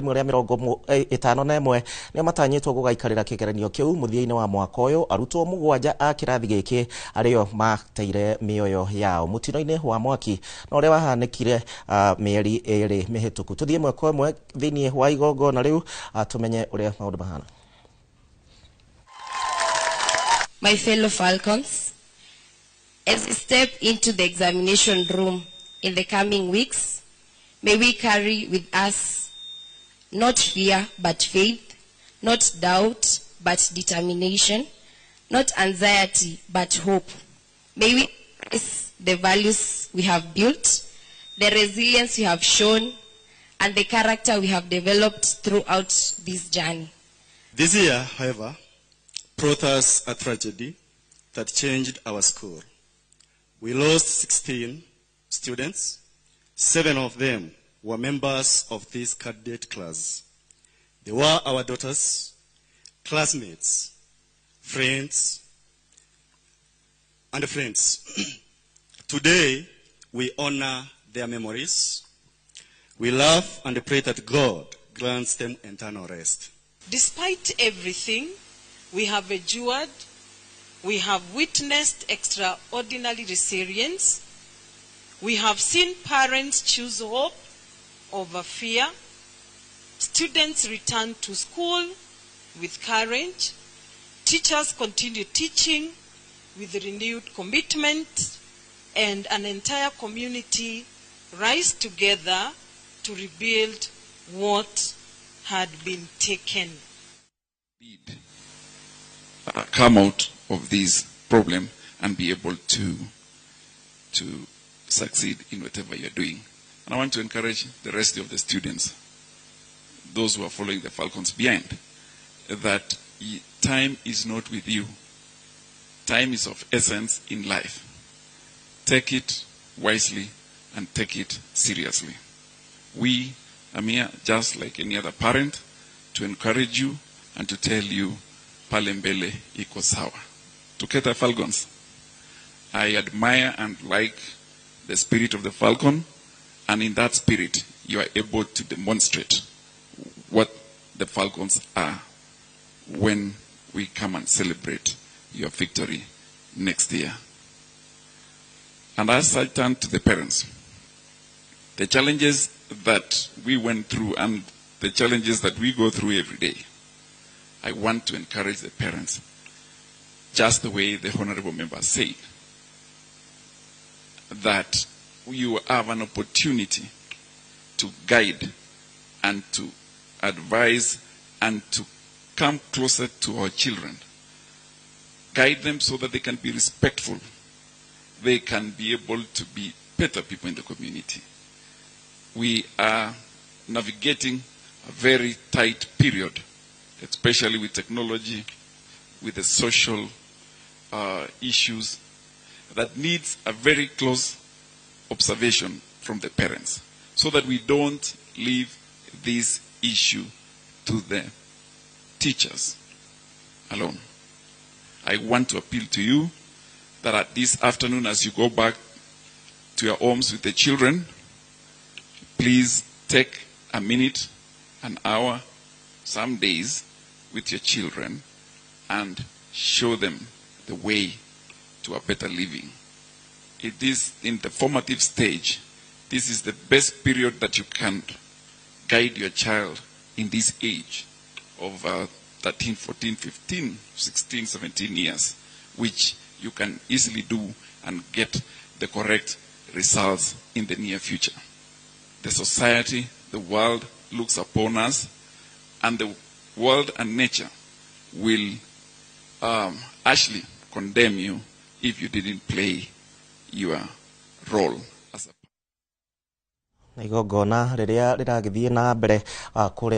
Mũrĩa 51 nĩ matanyĩtwo gũgaikarĩra kĩgeranio kĩu mũthia-inĩ wa mwaka ũyũ. Arutwo 7 a kĩrathi gĩkĩ arĩo mateire mĩoyo yao mũtino-inĩ wa mwaki na ũrĩa wahanĩkire mĩeri 2 mĩhĩtũku. Tũthiĩ ĩmwe kwa ĩmwe thĩinĩ wa igongona rĩu tũmenye ũrĩa maũndũ mahana. My fellow Falcons, as we step into the examination room in the coming weeks, may we carry with us not fear but faith, not doubt but determination, not anxiety but hope. May we embrace the values we have built, the resilience we have shown, and the character we have developed throughout this journey. This year, however, brought us a tragedy that changed our school. We lost 16 students. 7 of them were members of this cadet class. They were our daughters, classmates, friends, and friends. Today, we honor their memories. We love and pray that God grants them eternal rest. Despite everything we have endured, we have witnessed extraordinary resilience. We have seen parents choose hope over fear. Students return to school with courage. Teachers continue teaching with renewed commitment, and an entire community rise together to rebuild what had been taken. Come out of this problem and be able to succeed in whatever you're doing. And I want to encourage the rest of the students, those who are following the Falcons behind, that time is not with you. Time is of essence in life. Take it wisely and take it seriously. We are here just like any other parent to encourage you and to tell you pale mbele iko sawa. Tuketa Falcons, I admire and like the spirit of the Falcon, and in that spirit you are able to demonstrate what the Falcons are when we come and celebrate your victory next year. And as I turn to the parents, the challenges that we went through and the challenges that we go through every day, I want to encourage the parents, just the way the honorable member said, that you have an opportunity to guide and to advise and to come closer to our children. Guide them so that they can be respectful. They can be able to be better people in the community. We are navigating a very tight period, especially with technology, with the social issues, that needs a very close observation from the parents, so that we don't leave this issue to the teachers alone. I want to appeal to you that at this afternoon, as you go back to your homes with the children, please take a minute, an hour, some days with your children and show them the way to a better living. It is in the formative stage. This is the best period that you can guide your child in this age of 13, 14, 15, 16, 17 years, which you can easily do and get the correct results in the near future. The society, the world looks upon us, and the world and nature will actually condemn you if you didn't play your role as a igongona rĩrĩa rĩragĩthiĩ na mbere kũrĩa